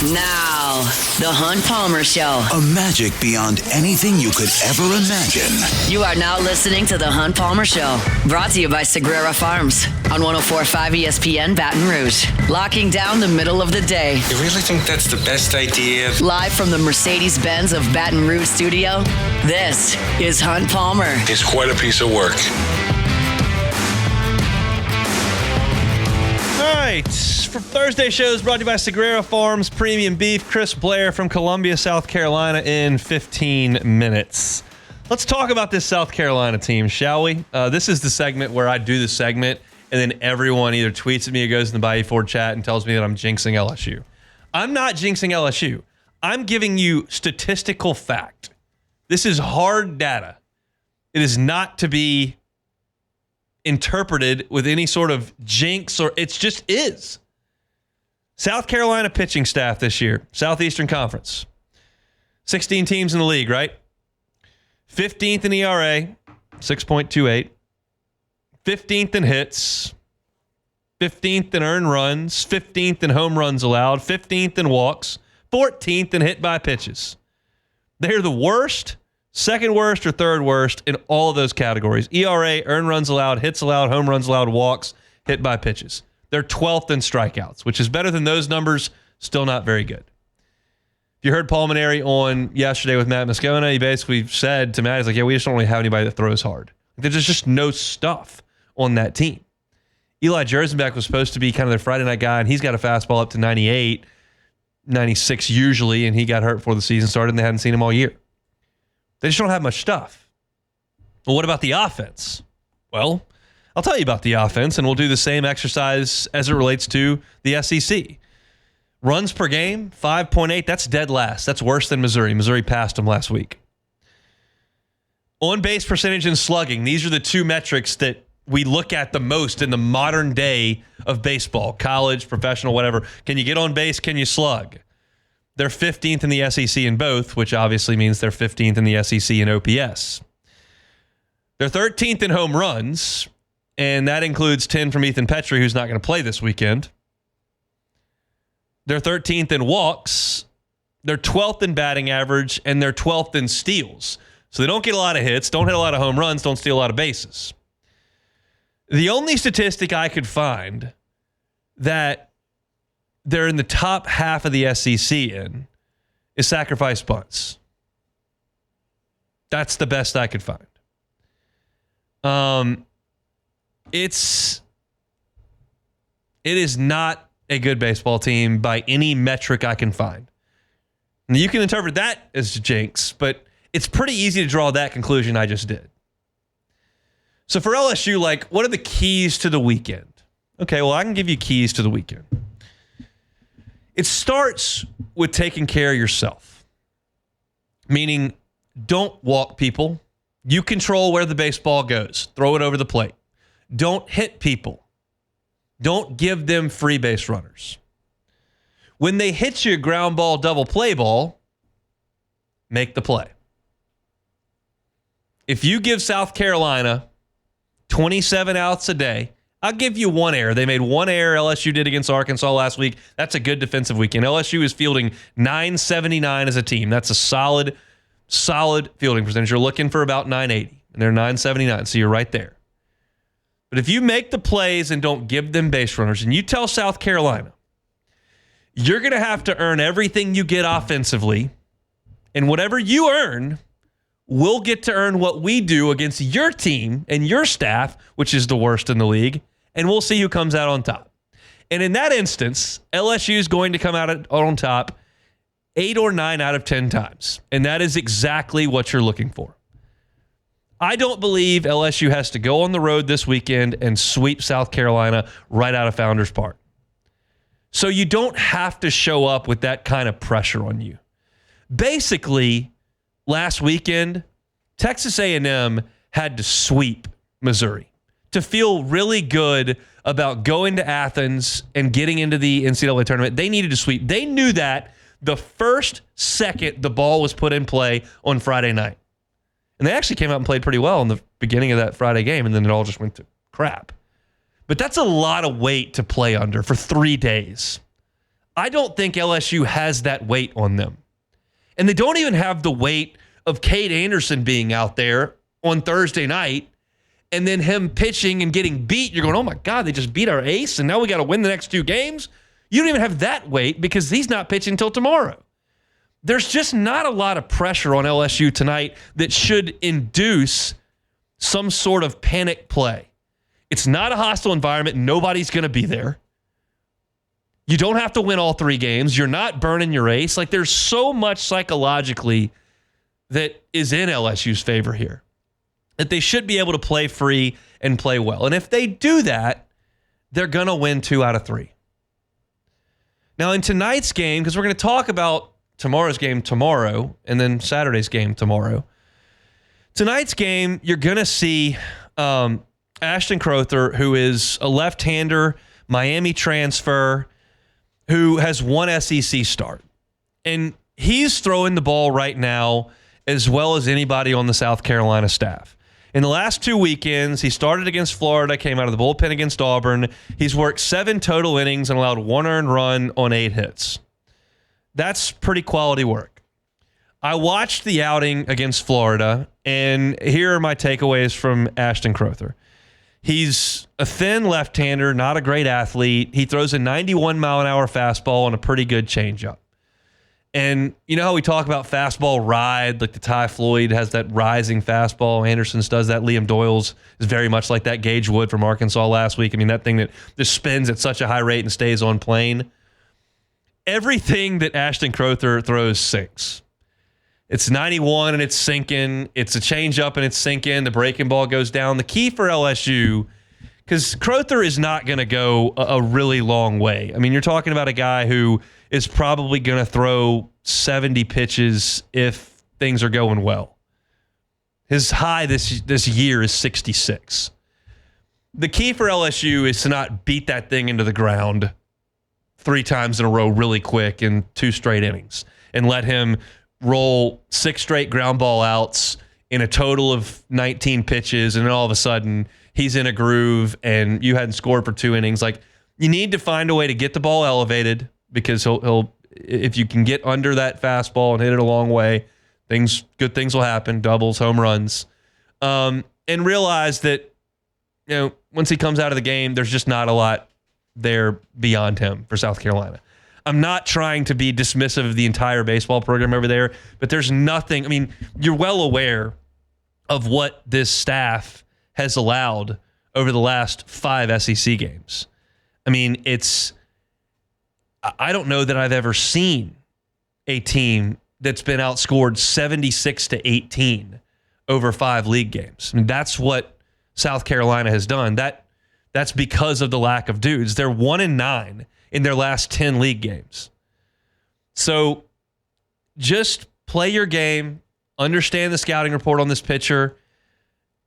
Now, the Hunt Palmer Show. A magic beyond anything you could ever imagine. You are now listening to the Hunt Palmer Show. Brought to you by Sagrera Farms on 104.5 ESPN Baton Rouge. Locking down the middle of the day. You really think that's the best idea? Live from the Mercedes-Benz of Baton Rouge studio, this is Hunt Palmer. It's quite a piece of work. All right, for Thursday shows brought to you by Sagrera Farms Premium Beef. Chris Blair from Columbia, South Carolina in 15 minutes. Let's talk about this South Carolina team, shall we? This is the segment where I do the segment and then everyone either tweets at me or goes in the Bayou Ford chat and tells me that I'm jinxing LSU. I'm not jinxing LSU. I'm giving you statistical fact. This is hard data. It is not to be interpreted with any sort of jinx, or it just is. South Carolina pitching staff this year, Southeastern Conference. 16 teams in the league, right? 15th in ERA, 6.28. 15th in hits. 15th in earned runs. 15th in home runs allowed. 15th in walks. 14th in hit by pitches. They're the worst, second worst, or third worst in all of those categories. ERA, earned runs allowed, hits allowed, home runs allowed, walks, hit by pitches. They're 12th in strikeouts, which is better than those numbers, still not very good. If you heard Paul Maneri on yesterday with Matt Moscona, he basically said to Matt, he's like, yeah, we just don't really have anybody that throws hard. There's just no stuff on that team. Eli Jersenbeck was supposed to be kind of their Friday night guy, and he's got a fastball up to 98, 96 usually, and he got hurt before the season started, and they hadn't seen him all year. They just don't have much stuff. Well, what about the offense? Well, I'll tell you about the offense, and we'll do the same exercise as it relates to the SEC. Runs per game, 5.8. That's dead last. That's worse than Missouri. Missouri passed them last week. On-base percentage and slugging. These are the two metrics that we look at the most in the modern day of baseball, college, professional, whatever. Can you get on base? Can you slug? They're 15th in the SEC in both, which obviously means they're 15th in the SEC in OPS. They're 13th in home runs, and that includes 10 from Ethan Petrie, who's not going to play this weekend. They're 13th in walks. They're 12th in batting average, and they're 12th in steals. So they don't get a lot of hits, don't hit a lot of home runs, don't steal a lot of bases. The only statistic I could find that they're in the top half of the SEC in is sacrifice bunts. That's the best I could find. It is not a good baseball team by any metric I can find. And you can interpret that as jinx, but it's pretty easy to draw that conclusion I just did. So for LSU, like, what are the keys to the weekend? Okay, well, I can give you keys to the weekend. It starts with taking care of yourself, meaning don't walk people. You control where the baseball goes. Throw it over the plate. Don't hit people. Don't give them free base runners. When they hit you a ground ball, double play ball, make the play. If you give South Carolina 27 outs a day, I'll give you one error. They made one error, LSU did against Arkansas last week. That's a good defensive weekend. LSU is fielding 979 as a team. That's a solid fielding percentage. You're looking for about 980, and they're 979, so you're right there. But if you make the plays and don't give them base runners, and you tell South Carolina, you're going to have to earn everything you get offensively, and whatever you earn, we'll get to earn what we do against your team and your staff, which is the worst in the league, and we'll see who comes out on top. And in that instance, LSU is going to come out on top 8 or 9 out of 10 times, and that is exactly what you're looking for. I don't believe LSU has to go on the road this weekend and sweep South Carolina right out of Founders Park. So you don't have to show up with that kind of pressure on you. Basically, last weekend, Texas A&M had to sweep Missouri to feel really good about going to Athens and getting into the NCAA tournament. They needed to sweep. They knew that the first second the ball was put in play on Friday night. And they actually came out and played pretty well in the beginning of that Friday game, and then it all just went to crap. But that's a lot of weight to play under for 3 days. I don't think LSU has that weight on them. And they don't even have the weight of Cade Anderson being out there on Thursday night and then him pitching and getting beat. You're going, oh my God, they just beat our ace and now we got to win the next 2 games. You don't even have that weight because he's not pitching until tomorrow. There's just not a lot of pressure on LSU tonight that should induce some sort of panic play. It's not a hostile environment. Nobody's going to be there. You don't have to win all 3 games. You're not burning your ace. Like, there's so much psychologically that is in LSU's favor here that they should be able to play free and play well. And if they do that, they're going to win 2 out of 3. Now, in tonight's game, because we're going to talk about tomorrow's game tomorrow and then Saturday's game tomorrow. Tonight's game, you're going to see Ashton Crowther, who is a left-hander, Miami transfer, who has 1 SEC start. And he's throwing the ball right now as well as anybody on the South Carolina staff. In the last 2 weekends, he started against Florida, came out of the bullpen against Auburn. He's worked 7 total innings and allowed 1 earned run on 8 hits. That's pretty quality work. I watched the outing against Florida, and here are my takeaways from Ashton Crowther. He's a thin left-hander, not a great athlete. He throws a 91-mile-an-hour fastball and a pretty good changeup. And you know how we talk about fastball ride, like the Ty Floyd has that rising fastball. Anderson's does that. Liam Doyle's is very much like that. Gage Wood from Arkansas last week. I mean, that thing that just spins at such a high rate and stays on plane. Everything that Ashton Crowther throws sinks. It's 91 and it's sinking. It's a changeup and it's sinking. The breaking ball goes down. The key for LSU, because Crowther is not going to go a really long way. I mean, you're talking about a guy who is probably going to throw 70 pitches if things are going well. His high this year is 66. The key for LSU is to not beat that thing into the ground 3 times in a row really quick in 2 straight innings and let him roll 6 straight ground ball outs in a total of 19 pitches, and then all of a sudden he's in a groove and you hadn't scored for 2 innings. Like, you need to find a way to get the ball elevated because he'll if you can get under that fastball and hit it a long way, good things will happen, doubles, home runs. And realize that, you know, once he comes out of the game, there's just not a lot there beyond him for South Carolina. I'm not trying to be dismissive of the entire baseball program over there, but there's nothing. I mean, you're well aware of what this staff has allowed over the last 5 SEC games. I mean, I don't know that I've ever seen a team that's been outscored 76-18 over 5 league games. I mean, that's what South Carolina has done. That's because of the lack of dudes. They're 1-9 in their last 10 league games. So just play your game, understand the scouting report on this pitcher,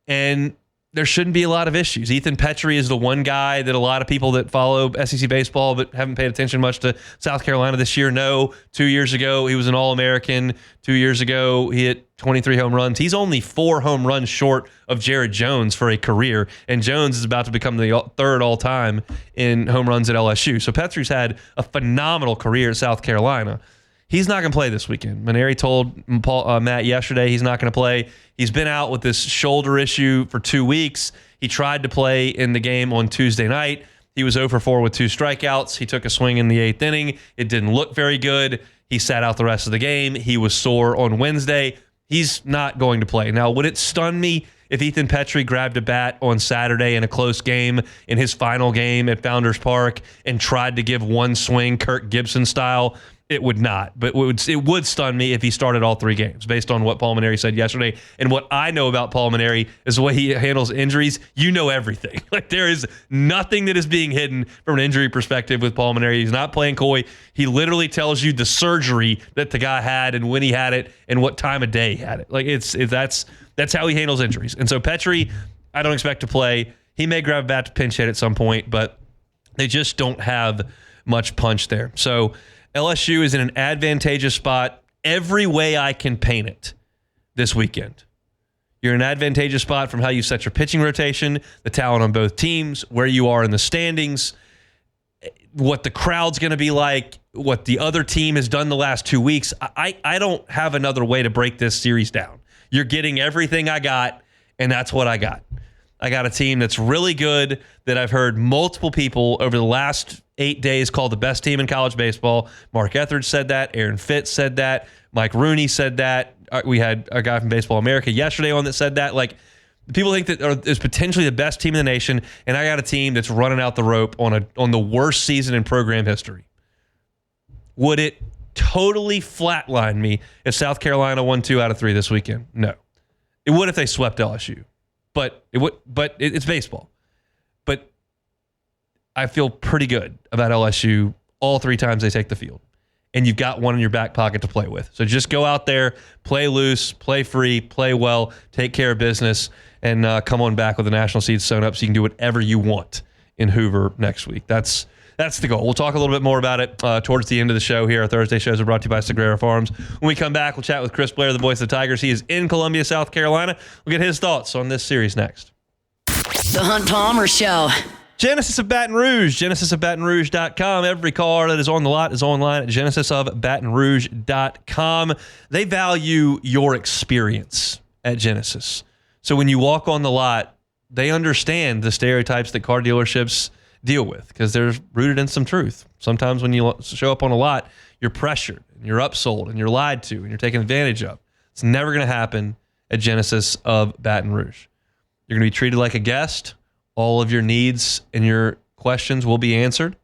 and there shouldn't be a lot of issues. Ethan Petrie is the one guy that a lot of people that follow SEC baseball but haven't paid attention much to South Carolina this year know. 2 years ago, he was an All-American. 2 years ago, he hit 23 home runs. He's only 4 home runs short of Jared Jones for a career, and Jones is about to become the 3rd all-time in home runs at LSU. So Petrie's had a phenomenal career at South Carolina. He's not going to play this weekend. Maneri told Matt yesterday he's not going to play. He's been out with this shoulder issue for 2 weeks. He tried to play in the game on Tuesday night. He was 0 for 4 with 2 strikeouts. He took a swing in the 8th inning. It didn't look very good. He sat out the rest of the game. He was sore on Wednesday. He's not going to play. Now, would it stun me if Ethan Petrie grabbed a bat on Saturday in a close game in his final game at Founders Park and tried to give one swing Kirk Gibson style? It would not, but it would stun me if he started all 3 games based on what Paul Maneri said yesterday. And what I know about Paul Maneri is the way he handles injuries. You know everything. Like, there is nothing that is being hidden from an injury perspective with Paul Maneri. He's not playing coy. He literally tells you the surgery that the guy had and when he had it and what time of day he had it. Like, that's how he handles injuries. And so Petrie, I don't expect to play. He may grab a bat to pinch hit at some point, but they just don't have much punch there. So LSU is in an advantageous spot every way I can paint it this weekend. You're in an advantageous spot from how you set your pitching rotation, the talent on both teams, where you are in the standings, what the crowd's going to be like. what the other team has done the last 2 weeks. I don't have another way to break this series down. You're getting everything I got, and that's what I got. I got a team that's really good that I've heard multiple people over the last 8 days call the best team in college baseball. Mark Etheridge said that. Aaron Fitz said that. Mike Rooney said that. We had a guy from Baseball America yesterday on that said that. Like, people think that is potentially the best team in the nation, and I got a team that's running out the rope on the worst season in program history. Would it totally flatline me if South Carolina won 2 out of 3 this weekend? No. It would if they swept LSU. But it's baseball. But I feel pretty good about LSU all 3 times they take the field. And you've got one in your back pocket to play with. So just go out there, play loose, play free, play well, take care of business, and come on back with the national seed sewn up so you can do whatever you want in Hoover next week. That's the goal. We'll talk a little bit more about it towards the end of the show here. Our Thursday shows are brought to you by Sagrera Farms. When we come back, we'll chat with Chris Blair, the voice of the Tigers. He is in Columbia, South Carolina. We'll get his thoughts on this series next. The Hunt Palmer Show. Genesis of Baton Rouge, genesisofbatonrouge.com. Every car that is on the lot is online at genesisofbatonrouge.com. They value your experience at Genesis. So when you walk on the lot, they understand the stereotypes that car dealerships deal with because they're rooted in some truth. Sometimes when you show up on a lot, you're pressured, and you're upsold, and you're lied to, and you're taken advantage of. It's never going to happen at Genesis of Baton Rouge. You're going to be treated like a guest. All of your needs and your questions will be answered,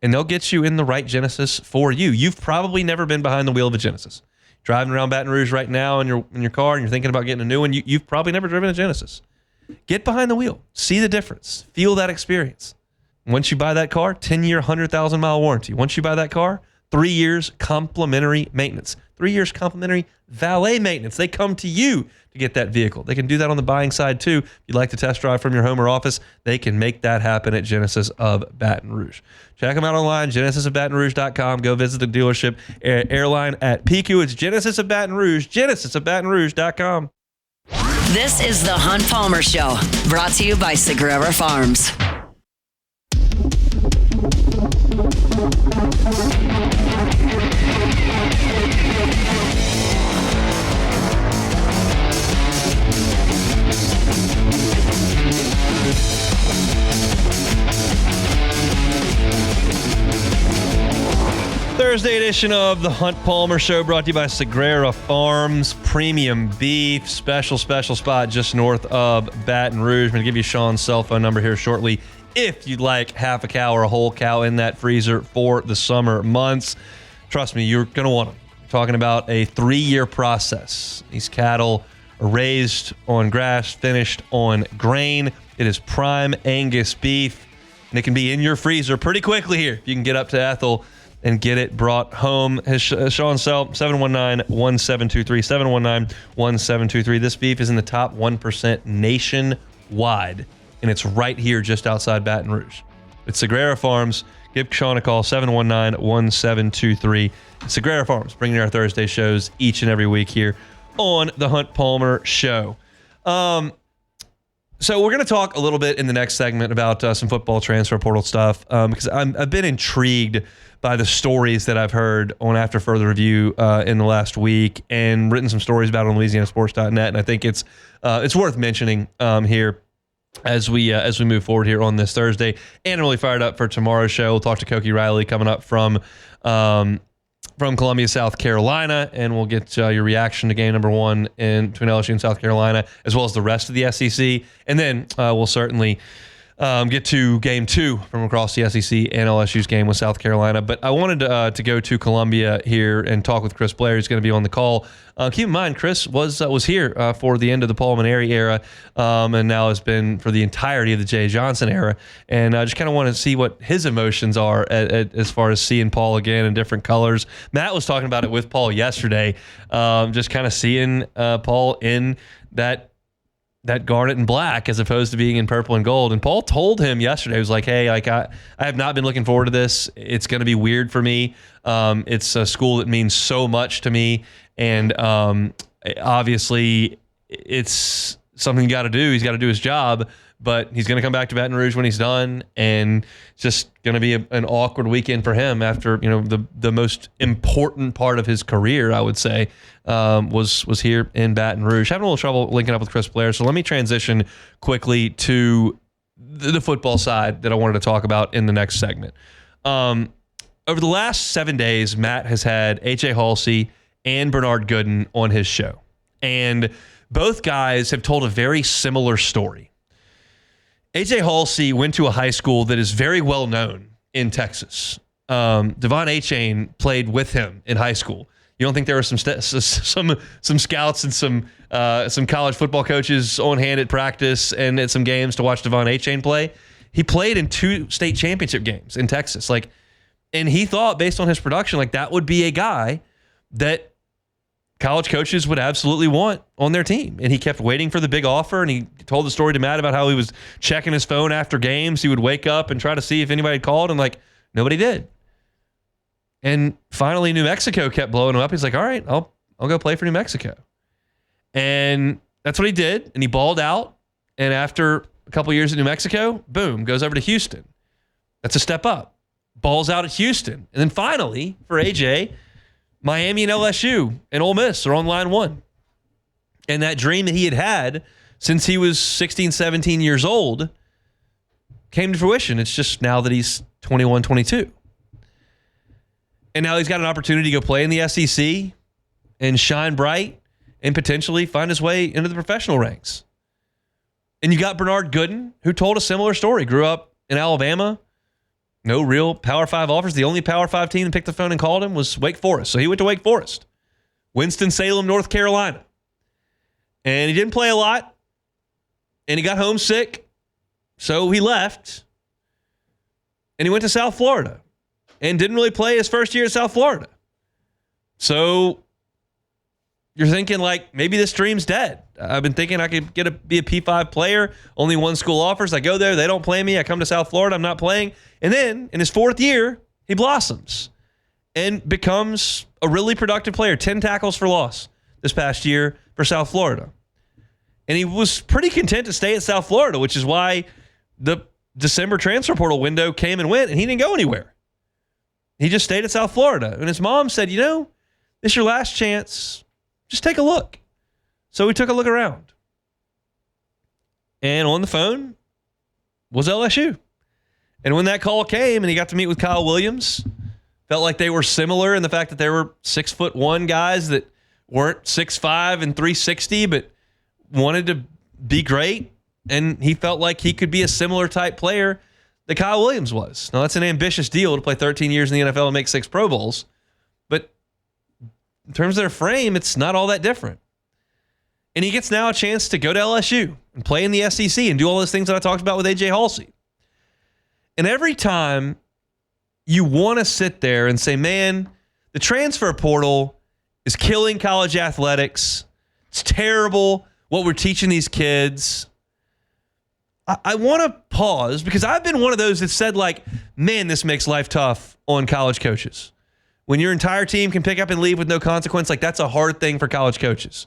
and they'll get you in the right Genesis for you. You've probably never been behind the wheel of a Genesis. Driving around Baton Rouge right now in your car and you're thinking about getting a new one, you've probably never driven a Genesis. Get behind the wheel. See the difference. Feel that experience. Once you buy that car, 10-year, 100,000-mile warranty. Once you buy that car, 3 years complimentary maintenance. 3 years complimentary valet maintenance. They come to you to get that vehicle. They can do that on the buying side too. If you'd like to test drive from your home or office, they can make that happen at Genesis of Baton Rouge. Check them out online, genesisofbatonrouge.com. Go visit the dealership airline at PQ. It's Genesis of Baton Rouge, genesisofbatonrouge.com. This is the Hunt Palmer Show, brought to you by Sagrera Farms. Thursday edition of the Hunt Palmer Show, brought to you by Sagrera Farms. Premium beef, special spot just north of Baton Rouge. I'm going to give you Sean's cell phone number here shortly if you'd like half a cow or a whole cow in that freezer for the summer months. Trust me, you're going to want them. I'm talking about a 3-year process. These cattle are raised on grass, finished on grain. It is prime Angus beef, and it can be in your freezer pretty quickly here. You can get up to Ethel and get it brought home. His Sean's cell, 719-1723, 719-1723. This beef is in the top 1% nationwide, and it's right here just outside Baton Rouge. It's Sagrera Farms. Give Sean a call, 719-1723. Sagrera Farms, bringing you our Thursday shows each and every week here on the Hunt Palmer Show. So we're going to talk a little bit in the next segment about some football transfer portal stuff because I've been intrigued by the stories that I've heard on After Further Review in the last week, and written some stories about it on LouisianaSports.net, and I think it's worth mentioning here as we move forward here on this Thursday. And I'm really fired up for tomorrow's show. We'll talk to Koki Riley coming up from Columbia, South Carolina, and we'll get your reaction to game number 1 between LSU and South Carolina, as well as the rest of the SEC. And then we'll certainly get to game 2 from across the SEC and LSU's game with South Carolina. But I wanted to go to Columbia here and talk with Chris Blair. He's going to be on the call. Keep in mind, Chris was here for the end of the Paul Maneri era, and now has been for the entirety of the Jay Johnson era. And I just kind of want to see what his emotions are as far as seeing Paul again in different colors. Matt was talking about it with Paul yesterday, just kind of seeing Paul in that garnet and black as opposed to being in purple and gold. And Paul told him yesterday, he was like, hey, I have not been looking forward to this. It's going to be weird for me. It's a school that means so much to me. And obviously it's something you got to do. He's got to do his job. but he's going to come back to Baton Rouge when he's done, and it's just going to be an awkward weekend for him after, the most important part of his career, I would say, was here in Baton Rouge. Having a little trouble linking up with Chris Blair, so let me transition quickly to the football side that I wanted to talk about in the next segment. Over the last 7 days, Matt has had A.J. Halsey and Bernard Gooden on his show, and both guys have told a very similar story. A.J. Halsey went to a high school that is very well known in Texas. Devon Achane played with him in high school. You don't think there were some scouts and some college football coaches on hand at practice and at some games to watch Devon Achane play? He played in 2 state championship games in Texas. And he thought, based on his production, that would be a guy that college coaches would absolutely want on their team. And he kept waiting for the big offer, and he told the story to Matt about how he was checking his phone after games. He would wake up and try to see if anybody had called, and nobody did. And finally, New Mexico kept blowing him up. He's like, all right, I'll go play for New Mexico. And that's what he did, and he balled out. And after a couple years in New Mexico, boom, goes over to Houston. That's a step up. Balls out at Houston. And then finally, for AJ, Miami and LSU and Ole Miss are on line one. And that dream that he had since he was 16, 17 years old came to fruition. It's just now that he's 21, 22. And now he's got an opportunity to go play in the SEC and shine bright and potentially find his way into the professional ranks. And you got Bernard Gooden, who told a similar story. Grew up in Alabama. No real Power 5 offers. The only Power 5 team that picked the phone and called him was Wake Forest. So he went to Wake Forest. Winston-Salem, North Carolina. And he didn't play a lot. And he got homesick. So he left. And he went to South Florida. And didn't really play his first year at South Florida. So you're thinking maybe this dream's dead. I've been thinking I could be a P5 player. Only one school offers. I go there. They don't play me. I come to South Florida. I'm not playing. And then in his 4th year, he blossoms and becomes a really productive player. 10 tackles for loss this past year for South Florida. And he was pretty content to stay at South Florida, which is why the December transfer portal window came and went, and he didn't go anywhere. He just stayed at South Florida. And his mom said, this is your last chance. Just take a look. So he took a look around. And on the phone was LSU. And when that call came and he got to meet with Kyle Williams, felt like they were similar in the fact that they were 6'1" guys that weren't 6'5" and 360, but wanted to be great. And he felt like he could be a similar type player that Kyle Williams was. Now, that's an ambitious deal to play 13 years in the NFL and make 6 Pro Bowls. But in terms of their frame, it's not all that different. And he gets now a chance to go to LSU and play in the SEC and do all those things that I talked about with A.J. Halsey. And every time you want to sit there and say, man, the transfer portal is killing college athletics. It's terrible what we're teaching these kids. I want to pause because I've been one of those that said, man, this makes life tough on college coaches. When your entire team can pick up and leave with no consequence, that's a hard thing for college coaches.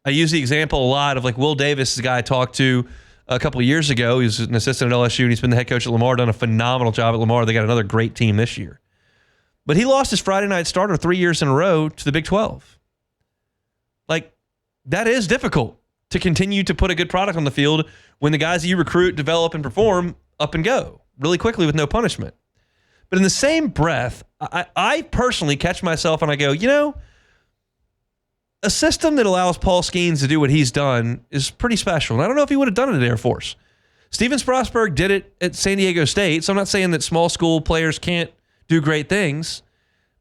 I use the example a lot of Will Davis, the guy I talked to a couple of years ago. He was an assistant at LSU, and he's been the head coach at Lamar, done a phenomenal job at Lamar. They got another great team this year. But he lost his Friday night starter 3 years in a row to the Big 12. That is difficult to continue to put a good product on the field when the guys that you recruit, develop, and perform up and go really quickly with no punishment. But in the same breath, I personally catch myself and I go, a system that allows Paul Skeens to do what he's done is pretty special. And I don't know if he would have done it at Air Force. Steven Strasburg did it at San Diego State, so I'm not saying that small school players can't do great things,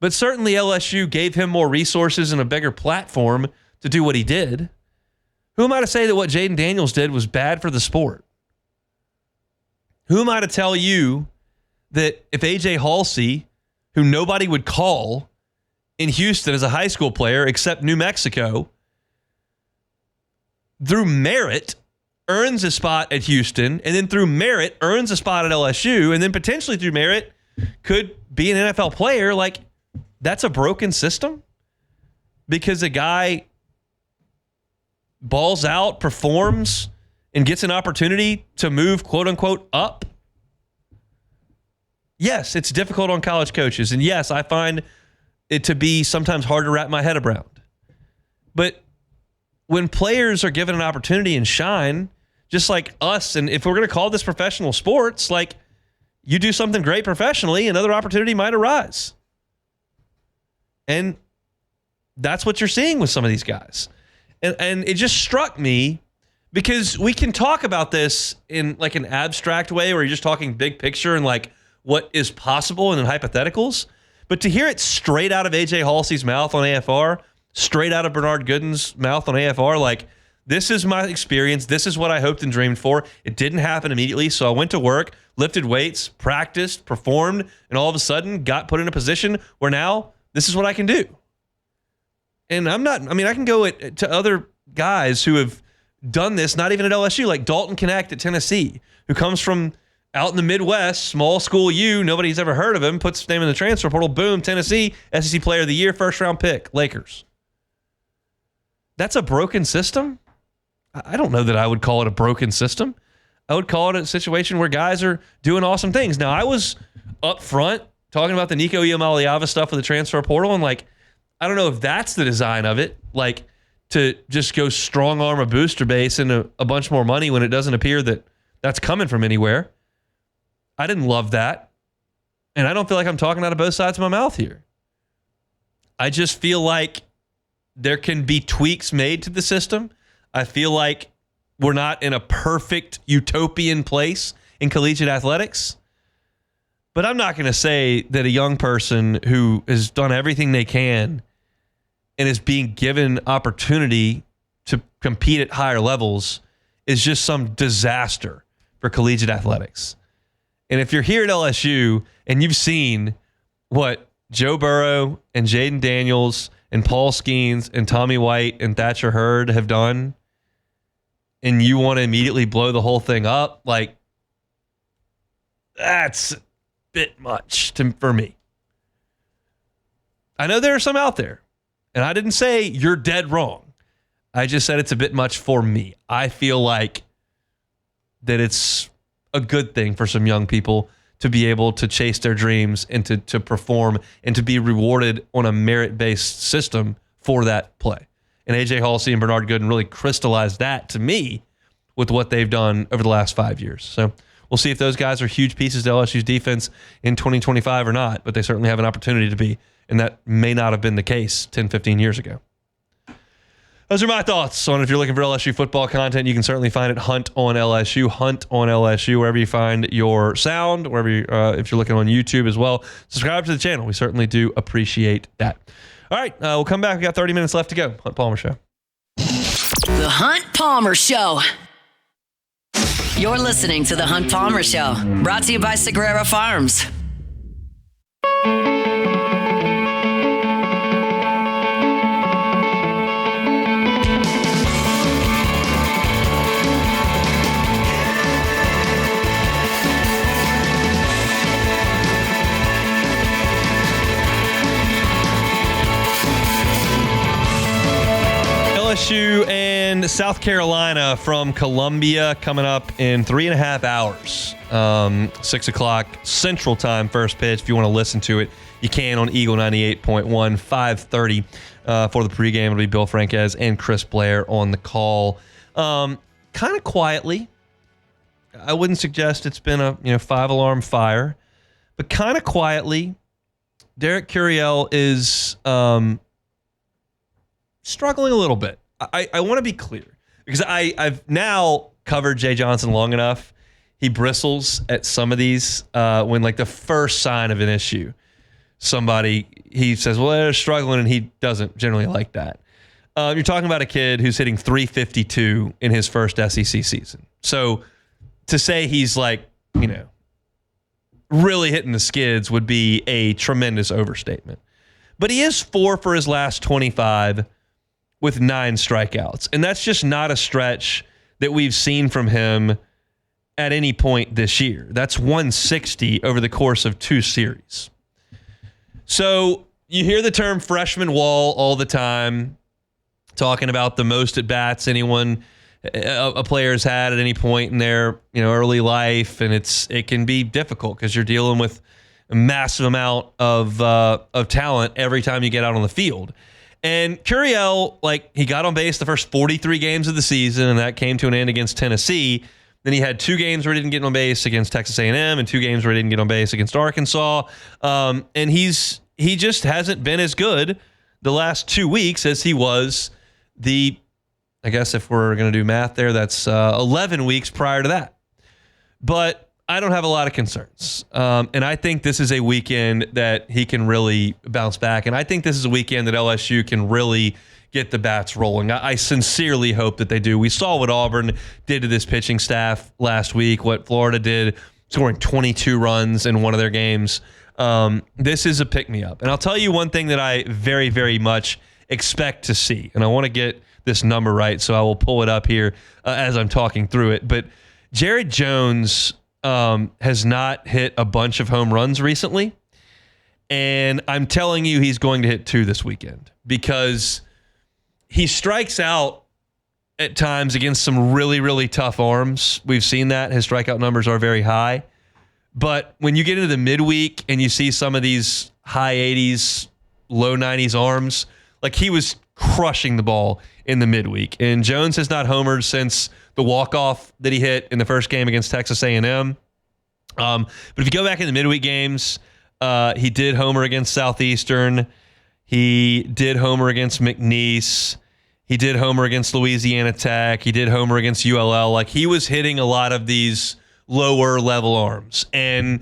but certainly LSU gave him more resources and a bigger platform to do what he did. Who am I to say that what Jaden Daniels did was bad for the sport? Who am I to tell you that if A.J. Halsey, who nobody would call in Houston as a high school player except New Mexico, through merit earns a spot at Houston, and then through merit earns a spot at LSU, and then potentially through merit could be an NFL player, that's a broken system? Because a guy balls out, performs and gets an opportunity to move, quote unquote, up. Yes, it's difficult on college coaches. And yes, I find it to be sometimes hard to wrap my head around. But when players are given an opportunity and shine, just like us, and if we're going to call this professional sports, like you do something great professionally, another opportunity might arise. And that's what you're seeing with some of these guys. And it just struck me because we can talk about this in like an abstract way where you're just talking big picture and like what is possible and in hypotheticals. But to hear it straight out of AJ Halsey's mouth on AFR, straight out of Bernard Gooden's mouth on AFR, like, this is my experience. This is what I hoped and dreamed for. It didn't happen immediately. So I went to work, lifted weights, practiced, performed, and all of a sudden got put in a position where now this is what I can do. And I can go to other guys who have done this, not even at LSU, like Dalton Knecht at Tennessee, who comes from out in the Midwest, small school U, nobody's ever heard of him, puts his name in the transfer portal, boom, Tennessee, SEC Player of the Year, first round pick, Lakers. That's a broken system? I don't know that I would call it a broken system. I would call it a situation where guys are doing awesome things. Now, I was up front talking about the Nico Iamaleava stuff with the transfer portal, and like, I don't know if that's the design of it, like to just go strong arm a booster base and a bunch more money when it doesn't appear that that's coming from anywhere. I didn't love that. And I don't feel like I'm talking out of both sides of my mouth here. I just feel like there can be tweaks made to the system. I feel like we're not in a perfect utopian place in collegiate athletics. But I'm not going to say that a young person who has done everything they can and is being given opportunity to compete at higher levels is just some disaster for collegiate athletics. And if you're here at LSU and you've seen what Joe Burrow and Jaden Daniels and Paul Skeens and Tommy White and Thatcher Hurd have done, and you want to immediately blow the whole thing up, like, that's a bit much for me. I know there are some out there, and I didn't say you're dead wrong. I just said it's a bit much for me. I feel like that it's a good thing for some young people to be able to chase their dreams and to perform and to be rewarded on a merit-based system for that play. And AJ Halsey and Bernard Gooden really crystallized that to me with what they've done over the last 5 years. So we'll see if those guys are huge pieces to LSU's defense in 2025 or not, but they certainly have an opportunity to be, and that may not have been the case 10, 15 years ago. Those are my thoughts on if you're looking for LSU football content. You can certainly find it Hunt on LSU, wherever you find your sound, wherever if you're looking on YouTube as well. Subscribe to the channel. We certainly do appreciate that. All right, we'll come back. We got 30 minutes left to go. Hunt Palmer Show. The Hunt Palmer Show. You're listening to The Hunt Palmer Show, brought to you by Sagrera Farms. LSU and South Carolina from Columbia coming up in 3.5 hours. 6 o'clock Central Time, first pitch. If you want to listen to it, you can on Eagle 98.1, 5:30 for the pregame. It'll be Bill Franquez and Chris Blair on the call. Kind of quietly. I wouldn't suggest it's been a 5-alarm fire, but kind of quietly, Derek Curiel is struggling a little bit. I want to be clear because I've now covered Jay Johnson long enough. He bristles at some of these when like the first sign of an issue, he says, well, they're struggling, and he doesn't generally like that. You're talking about a kid who's hitting 352 in his first SEC season. So to say he's like, really hitting the skids would be a tremendous overstatement. But he is 4 for his last 25 with 9 strikeouts. And that's just not a stretch that we've seen from him at any point this year. That's 160 over the course of 2 series. So you hear the term freshman wall all the time, talking about the most at-bats anyone a player's had at any point in their early life, and it can be difficult because you're dealing with a massive amount of talent every time you get out on the field. And Curiel, he got on base the first 43 games of the season, and that came to an end against Tennessee. Then he had 2 games where he didn't get on base against Texas A&M and 2 games where he didn't get on base against Arkansas. And he just hasn't been as good the last 2 weeks as he was I guess if we're going to do math there, that's 11 weeks prior to that. But I don't have a lot of concerns. And I think this is a weekend that he can really bounce back. And I think this is a weekend that LSU can really get the bats rolling. I sincerely hope that they do. We saw what Auburn did to this pitching staff last week, what Florida did, scoring 22 runs in one of their games. This is a pick-me-up. And I'll tell you one thing that I very, very much expect to see. And I want to get this number right, so I will pull it up here as I'm talking through it. But Jared Jones has not hit a bunch of home runs recently. And I'm telling you he's going to hit 2 this weekend because he strikes out at times against some really, really tough arms. We've seen that. His strikeout numbers are very high. But when you get into the midweek and you see some of these high 80s, low 90s arms, he was crushing the ball in the midweek. And Jones has not homered since the walk-off that he hit in the first game against Texas A&M. But if you go back in the midweek games, he did homer against Southeastern. He did homer against McNeese. He did homer against Louisiana Tech. He did homer against ULL. He was hitting a lot of these lower level arms. And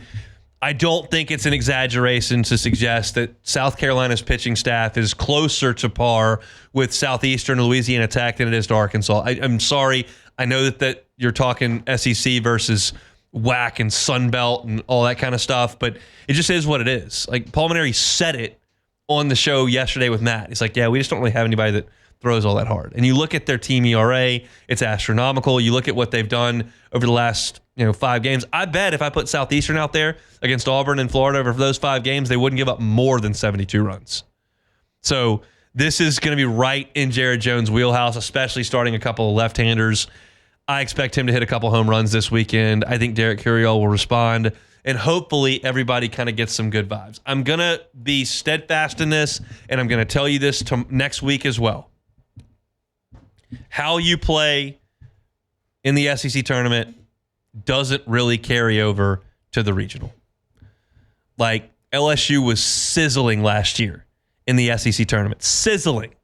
I don't think it's an exaggeration to suggest that South Carolina's pitching staff is closer to par with Southeastern and Louisiana Tech than it is to Arkansas. I'm sorry. I know that you're talking SEC versus WAC and Sun Belt and all that kind of stuff, but it just is what it is. Paul Maneri said it on the show yesterday with Matt. He's yeah, we just don't really have anybody that throws all that hard. And you look at their team ERA, it's astronomical. You look at what they've done over the last 5 games. I bet if I put Southeastern out there against Auburn and Florida over those 5 games, they wouldn't give up more than 72 runs. So this is going to be right in Jared Jones' wheelhouse, especially starting a couple of left-handers. I expect him to hit a couple home runs this weekend. I think Derek Curiel will respond, and hopefully everybody kind of gets some good vibes. I'm going to be steadfast in this, and I'm going to tell you this next week as well. How you play in the SEC tournament doesn't really carry over to the regional. LSU was sizzling last year in the SEC tournament. Sizzling.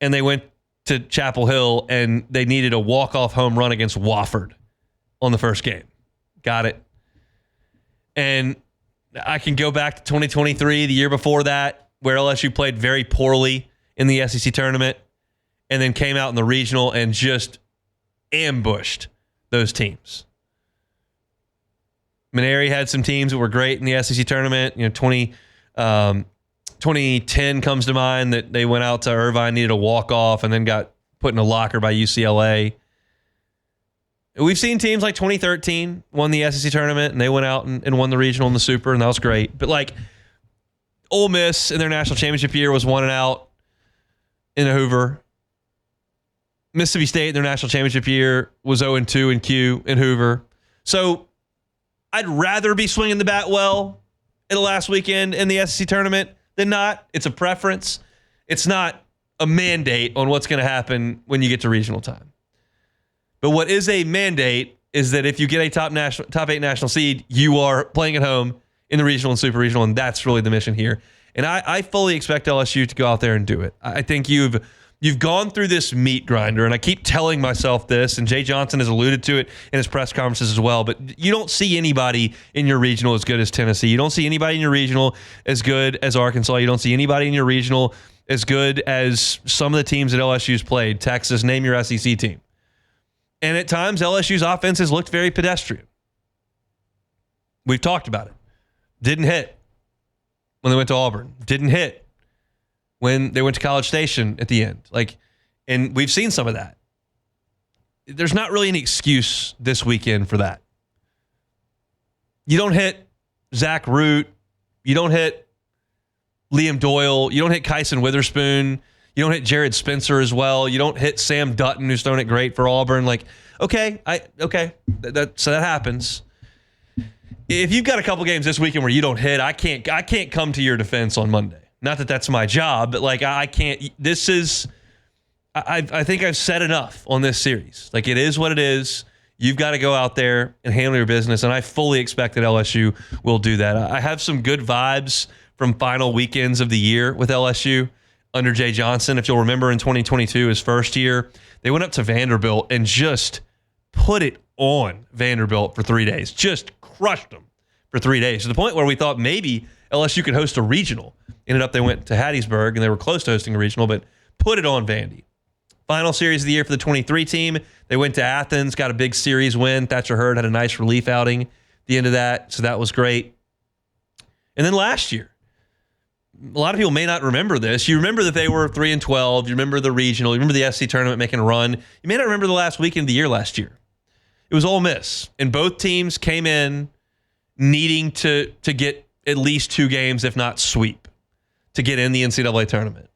And they went to Chapel Hill and they needed a walk-off home run against Wofford on the first game. Got it. And I can go back to 2023, the year before that, where LSU played very poorly in the SEC tournament and then came out in the regional and just ambushed those teams. Maneri had some teams that were great in the SEC tournament. 2010 comes to mind that they went out to Irvine, needed a walk-off, and then got put in a locker by UCLA. We've seen teams like 2013 won the SEC tournament, and they went out and won the regional and the super, and that was great. But Ole Miss in their national championship year was 1-out in the Hoover. Mississippi State in their national championship year was 0-2 in Q in Hoover. So I'd rather be swinging the bat well in the last weekend in the SEC tournament than not. It's a preference. It's not a mandate on what's going to happen when you get to regional time. But what is a mandate is that if you get a top 8 national seed, you are playing at home in the regional and super regional, and that's really the mission here. And I fully expect LSU to go out there and do it. I think you've gone through this meat grinder, and I keep telling myself this, and Jay Johnson has alluded to it in his press conferences as well, but you don't see anybody in your regional as good as Tennessee. You don't see anybody in your regional as good as Arkansas. You don't see anybody in your regional as good as some of the teams that LSU's played. Texas, name your SEC team. And at times, LSU's offense has looked very pedestrian. We've talked about it. Didn't hit when they went to Auburn. Didn't hit when they went to College Station at the end. And we've seen some of that. There's not really any excuse this weekend for that. You don't hit Zach Root. You don't hit Liam Doyle. You don't hit Kyson Witherspoon. You don't hit Jared Spencer as well. You don't hit Sam Dutton, who's thrown it great for Auburn. Like, so that happens. If you've got a couple games this weekend where you don't hit, I can't come to your defense on Monday. Not that that's my job, but like I can't. This is, I think I've said enough on this series. Like, it is what it is. You've got to go out there and handle your business, and I fully expect that LSU will do that. I have some good vibes from final weekends of the year with LSU under Jay Johnson. If you'll remember, in 2022, his first year, they went up to Vanderbilt and just put it on Vanderbilt for 3 days. Just crushed them for 3 days, to the point where we thought maybe LSU could host a regional. Ended up they went to Hattiesburg, and they were close to hosting a regional, but put it on Vandy. Final series of the year for the 23 team. They went to Athens, got a big series win. Thatcher Hurd had a nice relief outing at the end of that, so that was great. And then last year, a lot of people may not remember this. You remember that they were 3-12. You remember the regional. You remember the SC tournament making a run. You may not remember the last weekend of the year last year. It was Ole Miss, and both teams came in needing to get at least 2 games, if not sweep, to get in the NCAA tournament.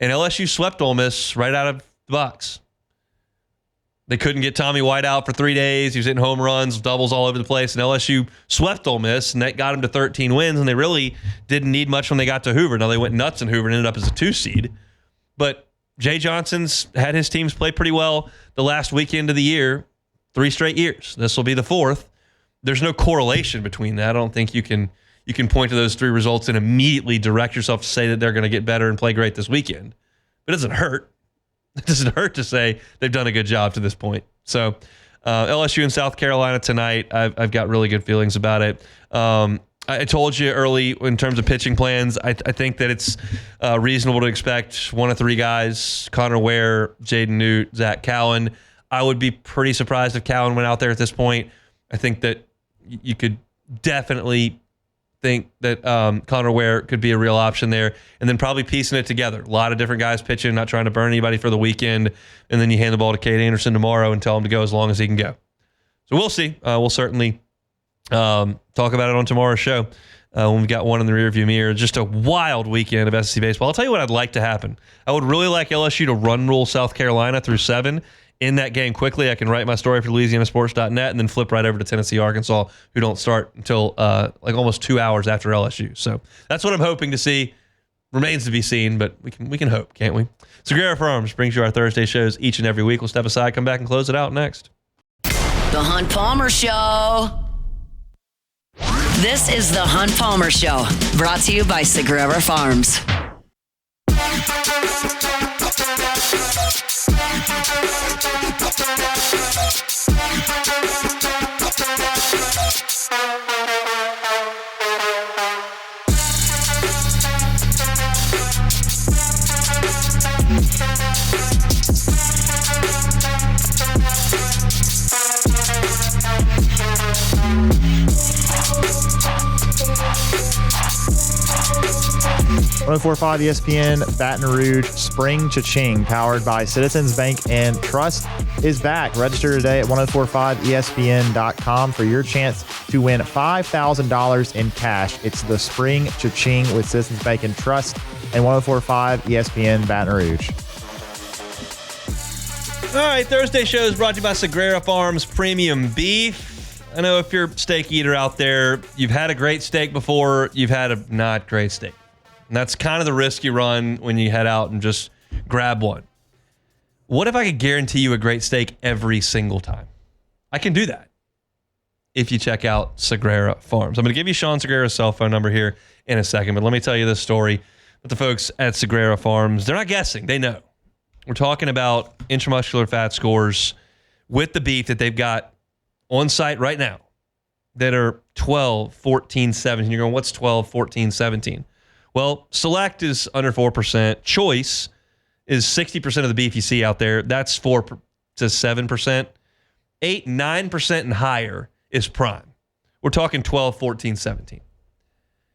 And LSU swept Ole Miss right out of the box. They couldn't get Tommy White out for 3 days. He was hitting home runs, doubles all over the place. And LSU swept Ole Miss, and that got them to 13 wins. And they really didn't need much when they got to Hoover. Now, they went nuts in Hoover and ended up as a 2 seed. But Jay Johnson's had his teams play pretty well the last weekend of the year, 3 straight years. This will be the 4th. There's no correlation between that. I don't think you can point to those 3 results and immediately direct yourself to say that they're going to get better and play great this weekend. But it doesn't hurt. It doesn't hurt to say they've done a good job to this point. So LSU in South Carolina tonight, I've got really good feelings about it. I told you early in terms of pitching plans, I think that it's reasonable to expect 1 of 3 guys, Connor Ware, Jaden Newt, Zach Cowan. I would be pretty surprised if Cowan went out there at this point. I think that you could definitely think that Connor Ware could be a real option there, and then probably piecing it together. A lot of different guys pitching, not trying to burn anybody for the weekend, and then you hand the ball to Cade Anderson tomorrow and tell him to go as long as he can go. So we'll see. We'll certainly talk about it on tomorrow's show when we've got one in the rearview mirror. Just a wild weekend of SEC baseball. I'll tell you what I'd like to happen. I would really like LSU to run rule South Carolina through 7 in that game quickly. I can write my story for LouisianaSports.net and then flip right over to Tennessee, Arkansas, who don't start until like almost 2 hours after LSU. So that's what I'm hoping to see. Remains to be seen, but we can hope, can't we? Segura Farms brings you our Thursday shows each and every week. We'll step aside, come back, and close it out next. The Hunt Palmer Show. This is the Hunt Palmer Show, brought to you by Segura Farms. 104.5 ESPN Baton Rouge Spring Cha-Ching, powered by Citizens Bank and Trust, is back. Register today at 1045ESPN.com for your chance to win $5,000 in cash. It's the Spring Cha-Ching with Citizens Bank and Trust and 1045 ESPN Baton Rouge. All right, Thursday show is brought to you by Segura Farms Premium Beef. I know if you're a steak eater out there, you've had a great steak before, you've had a not great steak. And that's kind of the risk you run when you head out and just grab one. What if I could guarantee you a great steak every single time? I can do that if you check out Segura Farms. I'm going to give you Sean Segura's cell phone number here in a second, but let me tell you this story with the folks at Segura Farms. They're not guessing. They know. We're talking about intramuscular fat scores with the beef that they've got on site right now that are 12, 14, 17. You're going, what's 12, 14, 17? Well, Select is under 4%. Choice is 60% of the beef you see out there. That's 4 to 7%. 8, 9% and higher is prime. We're talking 12, 14, 17.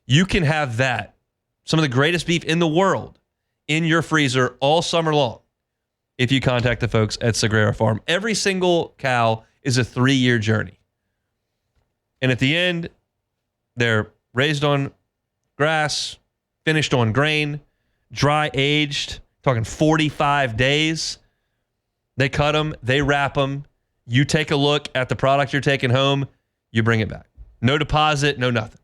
You can have that, some of the greatest beef in the world, in your freezer all summer long if you contact the folks at Segura Farm. Every single cow is a 3-year journey. And at the end, they're raised on grass, finished on grain, dry aged, talking 45 days. They cut them, they wrap them. You take a look at the product you're taking home, you bring it back. No deposit, no nothing.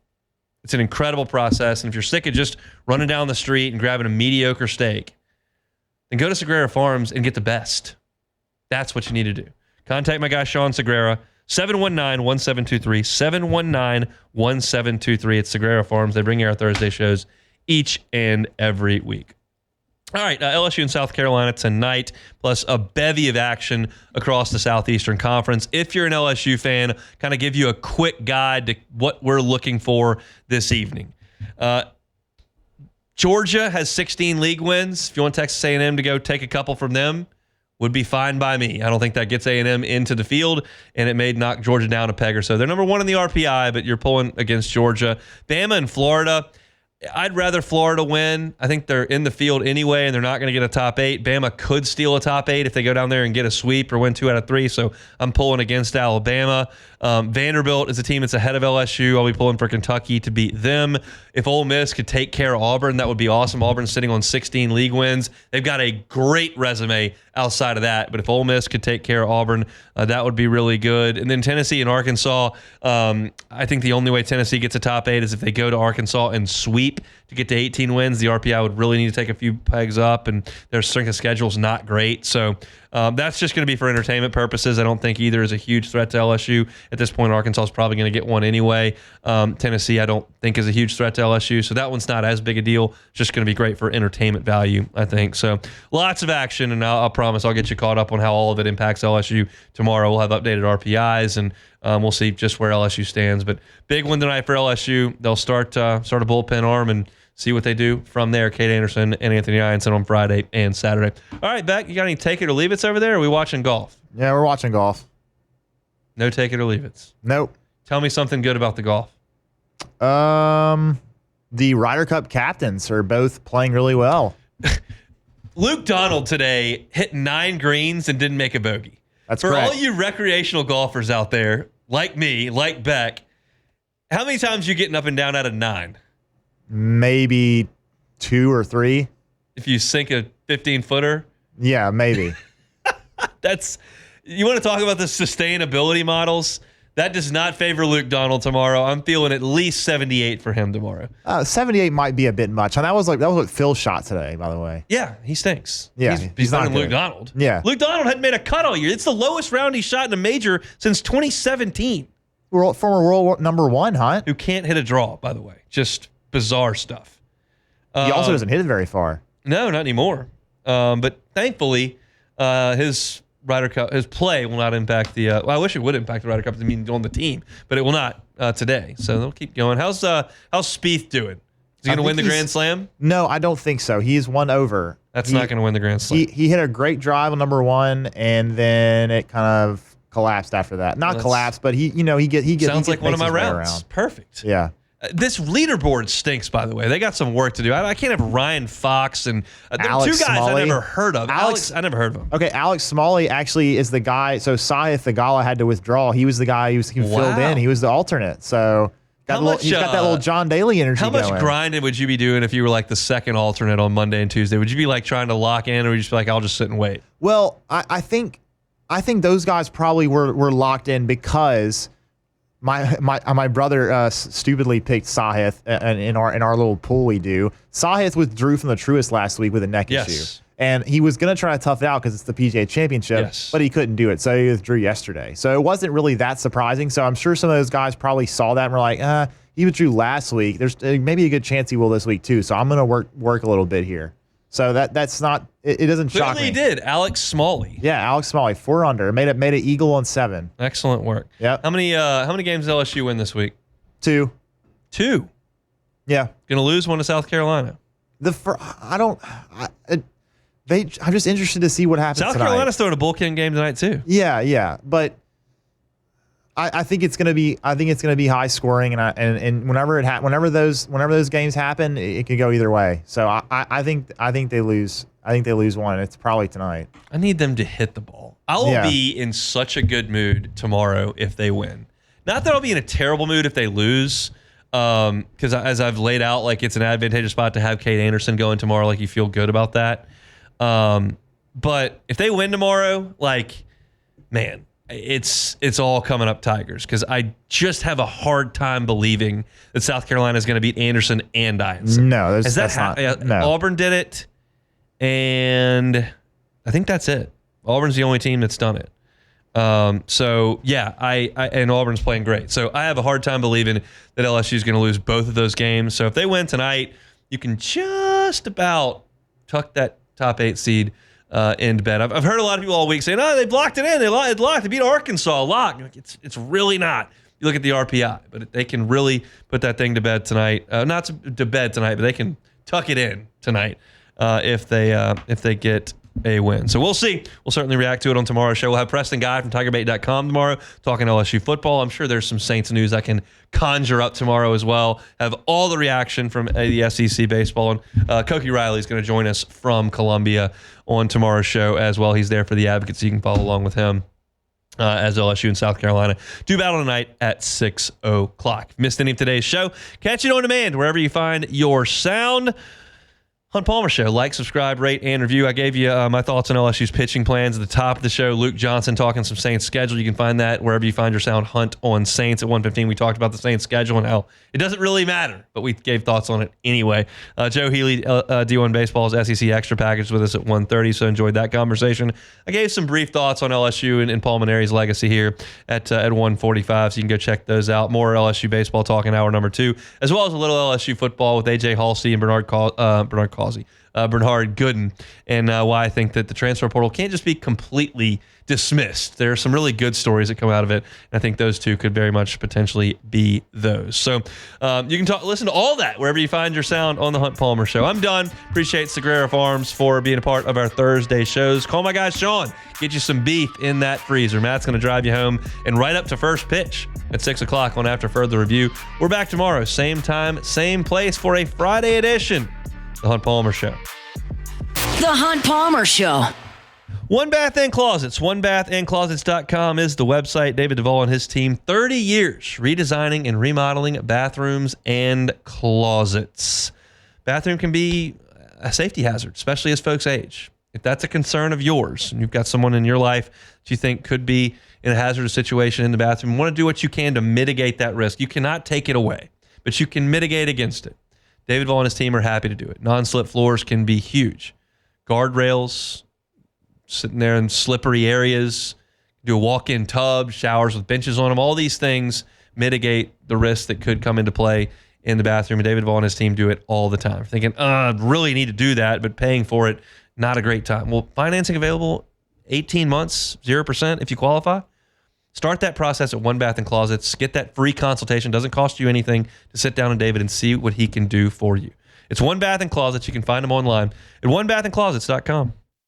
It's an incredible process. And if you're sick of just running down the street and grabbing a mediocre steak, then go to Sagrera Farms and get the best. That's what you need to do. Contact my guy, Sean Sagrera, 719-1723, 719-1723. It's Sagrera Farms. They bring you our Thursday shows each and every week. All right, LSU and South Carolina tonight, plus a bevy of action across the Southeastern Conference. If you're an LSU fan, kind of give you a quick guide to what we're looking for this evening. Georgia has 16 league wins. If you want Texas A&M to go take a couple from them, would be fine by me. I don't think that gets A&M into the field, and it may knock Georgia down a peg or so. They're number one in the RPI, but you're pulling against Georgia. Bama and Florida, I'd rather Florida win. I think they're in the field anyway, and they're not going to get a top 8. Bama could steal a top 8 if they go down there and get a sweep or win 2 out of 3, so I'm pulling against Alabama. Vanderbilt is a team that's ahead of LSU. I'll be pulling for Kentucky to beat them. If Ole Miss could take care of Auburn, that would be awesome. Auburn's sitting on 16 league wins. They've got a great resume outside of that, but if Ole Miss could take care of Auburn, that would be really good. And then Tennessee and Arkansas, I think the only way Tennessee gets a top 8 is if they go to Arkansas and sweep to get to 18 wins. The RPI would really need to take a few pegs up, and their strength of schedule is not great. So that's just going to be for entertainment purposes. I don't think either is a huge threat to LSU. At this point, Arkansas is probably going to get one anyway. Tennessee, I don't think, is a huge threat to LSU, so that one's not as big a deal. It's just going to be great for entertainment value, I think. So lots of action, and I'll promise I'll get you caught up on how all of it impacts LSU tomorrow. We'll have updated RPIs, and we'll see just where LSU stands. But big one tonight for LSU. They'll start a bullpen arm and see what they do from there. Kate Anderson and Anthony Ianson on Friday and Saturday. All right, Beck, you got any take it or leave it's over there? Or are we watching golf? Yeah, we're watching golf. No take it or leave it's. Nope. Tell me something good about the golf. The Ryder Cup captains are both playing really well. Luke Donald today hit 9 greens and didn't make a bogey. That's for correct. all you recreational golfers out there, like me, like Beck, how many times you getting up and down out of 9? Maybe 2 or 3. If you sink a 15-footer? Yeah, maybe. You want to talk about the sustainability models? That does not favor Luke Donald tomorrow. I'm feeling at least 78 for him tomorrow. 78 might be a bit much. And that was what Phil shot today, by the way. Yeah, he stinks. Yeah, he's not not good. Luke Donald. Yeah. Luke Donald hadn't made a cut all year. It's the lowest round he shot in a major since 2017. Former world number 1, Hunt. Who can't hit a draw, by the way. Just bizarre stuff. He also doesn't hit it very far. No, not anymore. But thankfully, his Ryder Cup, his play will not impact the. I wish it would impact the Ryder Cup. I mean, on the team, but it will not today. So they'll keep going. How's Spieth doing? Is he going to win the Grand Slam? No, I don't think so. He's 1 over. That's not going to win the Grand Slam. He hit a great drive on number 1, and then it kind of collapsed after that. Not collapsed, but he gets. Sounds like one of my his way rounds. around. Perfect. Yeah. This leaderboard stinks, by the way. They got some work to do. I can't have Ryan Fox and Alex 2 guys Smalley. I never heard of. Alex, I never heard of him. Okay, Alex Smalley actually is the guy. So Saith Theegala had to withdraw. He was the guy who filled in. He was the alternate. So he's got that little John Daly energy. How much going. grinding would you be doing if you were like the second alternate on Monday and Tuesday? Would you be like trying to lock in, or would you just be like, I'll just sit and wait? Well, I think those guys probably were locked in because my brother stupidly picked Sahith in our little pool we do. Sahith withdrew from the Truist last week with a neck issue. And he was going to try to tough it out because it's the PGA Championship, but he couldn't do it. So he withdrew yesterday. So it wasn't really that surprising. So I'm sure some of those guys probably saw that and were like, he withdrew last week. There's maybe a good chance he will this week too. So I'm going to work a little bit here. So that's not it doesn't shock me. He did. Alex Smalley. Yeah, Alex Smalley, 4 under. Made an eagle on 7. Excellent work. Yeah. How many games does LSU win this week? 2. 2. Yeah. Gonna lose one to South Carolina. I'm just interested to see what happens South tonight. Carolina's throwing a bullpen game tonight too. Yeah, but I think it's gonna be high scoring, and whenever those games happen, it could go either way. So I think they lose. I think they lose one. It's probably tonight. I need them to hit the ball. I'll be in such a good mood tomorrow if they win. Not that I'll be in a terrible mood if they lose, because as I've laid out, like it's an advantageous spot to have Kate Anderson going tomorrow. Like you feel good about that. But if they win tomorrow, like, man, it's all coming up Tigers, because I just have a hard time believing that South Carolina is going to beat Anderson and Ianson. No, that's not. No. Auburn did it, and I think that's it. Auburn's the only team that's done it. So yeah, and Auburn's playing great. So I have a hard time believing that LSU is going to lose both of those games. So if they win tonight, you can just about tuck that top 8 seed into bed. I've heard a lot of people all week saying, "Oh, they blocked it in. They locked. They beat Arkansas. Lock." Like, it's really not. You look at the RPI, but they can really put that thing to bed tonight. Not to bed tonight, but they can tuck it in tonight if they get a win. So we'll see. We'll certainly react to it on tomorrow's show. We'll have Preston Guy from TigerBait.com tomorrow talking LSU football. I'm sure there's some Saints news I can conjure up tomorrow as well. Have all the reaction from the SEC baseball. And Koki Riley is going to join us from Columbia on tomorrow's show as well. He's there for the Advocates, so you can follow along with him as LSU and South Carolina do battle tonight at 6 o'clock. Missed any of today's show? Catch it on demand wherever you find your sound. Hunt Palmer Show. Like, subscribe, rate, and review. I gave you my thoughts on LSU's pitching plans at the top of the show. Luke Johnson talking some Saints schedule. You can find that wherever you find your sound. Hunt on Saints at 1:15. We talked about the Saints schedule and how it doesn't really matter, but we gave thoughts on it anyway. Joe Healy, D1 Baseball's SEC Extra Package with us at 1:30, so enjoyed that conversation. I gave some brief thoughts on LSU and Paul Maneri's legacy here at 1:45, so you can go check those out. More LSU baseball talk in hour number 2, as well as a little LSU football with AJ Halsey and Bernard Gooden, and why I think that the transfer portal can't just be completely dismissed. There are some really good stories that come out of it, and I think those two could very much potentially be those. So you can listen to all that wherever you find your sound on the Hunt Palmer Show. I'm done. Appreciate Sagrera Farms for being a part of our Thursday shows. Call my guy Sean. Get you some beef in that freezer. Matt's going to drive you home and right up to first pitch at 6 o'clock on After Further Review. We're back tomorrow, same time, same place for a Friday edition of the Hunt Palmer Show. The Hunt Palmer Show. One Bath and Closets. OneBathAndClosets.com is the website. David Duvall and his team, 30 years redesigning and remodeling bathrooms and closets. Bathroom can be a safety hazard, especially as folks age. If that's a concern of yours and you've got someone in your life that you think could be in a hazardous situation in the bathroom, you want to do what you can to mitigate that risk. You cannot take it away, but you can mitigate against it. David Duvall and his team are happy to do it. Non-slip floors can be huge. Guardrails, sitting there in slippery areas, do a walk-in tub, showers with benches on them. All these things mitigate the risks that could come into play in the bathroom. And David Duvall and his team do it all the time. Thinking, really need to do that, but paying for it, not a great time. Well, financing available, 18 months, 0% if you qualify. Start that process at One Bath and Closets. Get that free consultation. Doesn't cost you anything to sit down with David and see what he can do for you. It's One Bath and Closets. You can find them online at onebathandclosets.com.